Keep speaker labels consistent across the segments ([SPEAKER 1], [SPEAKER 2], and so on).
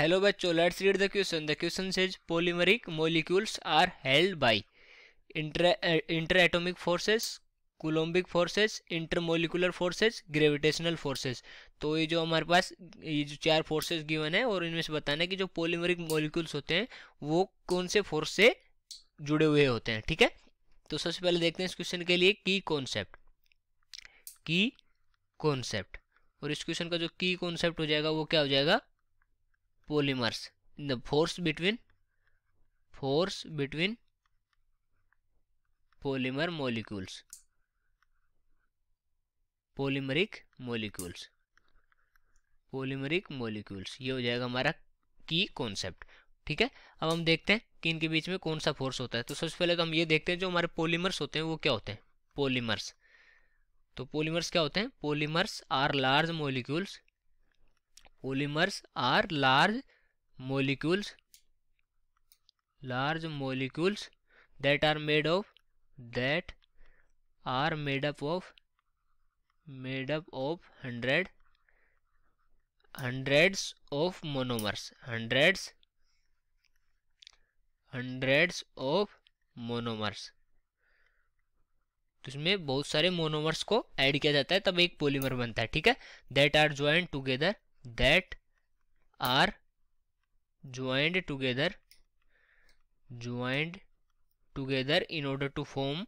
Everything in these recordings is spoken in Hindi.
[SPEAKER 1] हेलो बच्चों, let's read the question. The question says polymeric molecules are held by interatomic forces, coulombic forces, intermolecular forces, gravitational forces. तो ये जो हमारे पास ये जो चार फोर्सेस गिवन है और इनमें से बताना है कि जो पॉलीमरिक मॉलिक्यूल्स होते हैं वो कौन से फोर्स से जुड़े हुए होते हैं. ठीक है, तो सबसे पहले देखते हैं इस क्वेश्चन के लिए की कॉन्सेप्ट. और इस क्वेश्चन का जो की कॉन्सेप्ट हो जाएगा वो क्या हो जाएगा? polymers in the force between polymer molecules, polymeric molecules, ये हो जाएगा हमारा की कॉन्सेप्ट. ठीक है, अब हम देखते हैं कि इनके बीच में कौन सा फोर्स होता है. तो सबसे पहले तो हम ये देखते हैं जो हमारे पॉलीमर्स होते हैं वो क्या होते हैं. पॉलीमर्स, तो पॉलीमर्स क्या होते हैं? Polymers are large molecules, polymers are large molecules that are made up of hundreds of monomers. तो इसमें बहुत सारे मोनोमर्स को ऐड किया जाता है तब एक पॉलीमर बनता है. ठीक है, that are joined together in order to form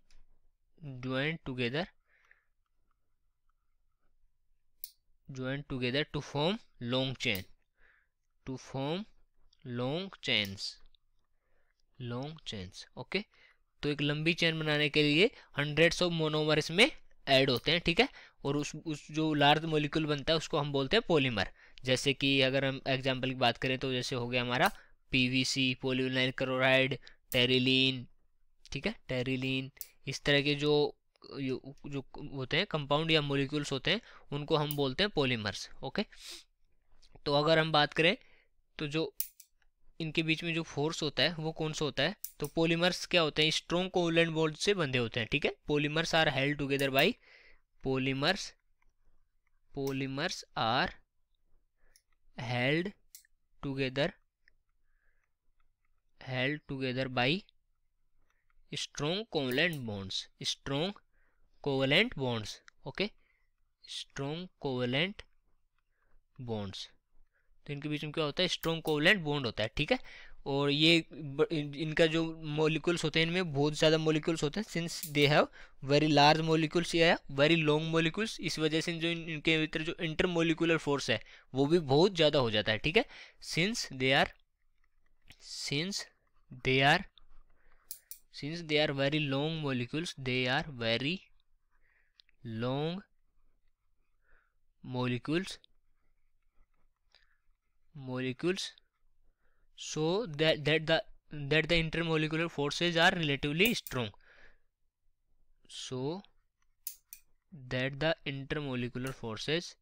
[SPEAKER 1] long chains. Okay, तो एक लंबी चेन बनाने के लिए हंड्रेड्स ऑफ मोनोमर इसमें ऐड होते हैं. ठीक है, और उस जो लार्ज मॉलिक्यूल बनता है उसको हम बोलते हैं पॉलीमर. जैसे कि अगर हम एग्जांपल की बात करें तो जैसे हो गया हमारा पीवीसी, पॉलीविनाइल क्लोराइड, टेरिलीन. ठीक है, टेरिलीन, इस तरह के जो होते हैं कंपाउंड या मॉलिक्यूल्स होते हैं उनको हम बोलते हैं पॉलीमर्स. ओके, तो अगर हम बात करें तो जो इनके बीच में जो फोर्स होता है वो कौन सा होता है? तो पॉलीमर्स क्या होते हैं? स्ट्रॉन्ग कोवलेंट बॉन्ड से बंधे होते हैं. ठीक है, polymers are held together by polymers are held together by strong covalent bonds. Okay, strong covalent bonds. तो इनके बीच में क्या होता है? स्ट्रॉन्ग कोवलेंट बॉन्ड होता है. ठीक है, और ये इनका जो मॉलिक्यूल्स होते हैं इनमें बहुत ज़्यादा मॉलिक्यूल्स होते हैं. Since they have very large molecules या वेरी लॉन्ग मॉलिक्यूल्स, इस वजह से जो इनके भीतर जो इंटरमोलिकुलर फोर्स है वो भी बहुत ज़्यादा हो जाता है. ठीक है, since they are very long molecules, so that the intermolecular forces are relatively strong. So that the intermolecular forces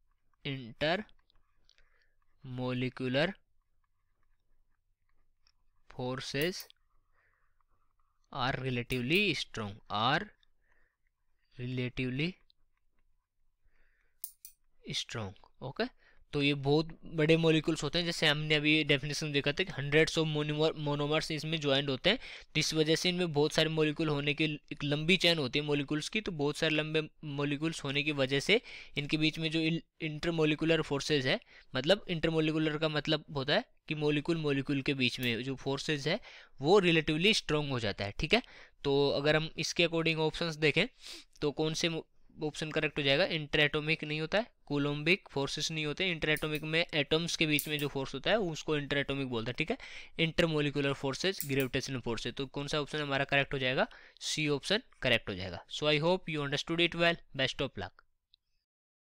[SPEAKER 1] are relatively strong. Okay, तो ये बहुत बड़े मॉलिक्यूल्स होते हैं. जैसे हमने अभी डेफिनेशन देखा था कि हंड्रेड्स ऑफ मोनोमर्स इसमें ज्वाइंट होते हैं. तो इस वजह से इनमें बहुत सारे मॉलिक्यूल होने की एक लंबी चेन होती है मॉलिक्यूल्स की. तो बहुत सारे लंबे मॉलिक्यूल्स होने की वजह से इनके बीच में जो इंटरमोलिकुलर फोर्सेज है, मतलब इंटरमोलिकुलर का मतलब होता है कि मॉलिक्यूल के बीच में जो फोर्सेज है वो रिलेटिवली स्ट्रॉन्ग हो जाता है. ठीक है, तो अगर हम इसके अकॉर्डिंग ऑप्शंस देखें तो कौन से ऑप्शन करेक्ट हो जाएगा? इंटरएटॉमिक नहीं होता है, कोलम्बिक फोर्सेस नहीं होते. इंटरएटॉमिक में एटम्स के बीच में जो फोर्स होता है उसको इंटरएटॉमिक बोलते हैं. ठीक है, इंटरमोलिकुलर फोर्सेस, ग्रेविटेशनल फोर्सेस. तो कौन सा ऑप्शन हमारा करेक्ट हो जाएगा? सी ऑप्शन करेक्ट हो जाएगा. So I hope you understood it well. Best of luck.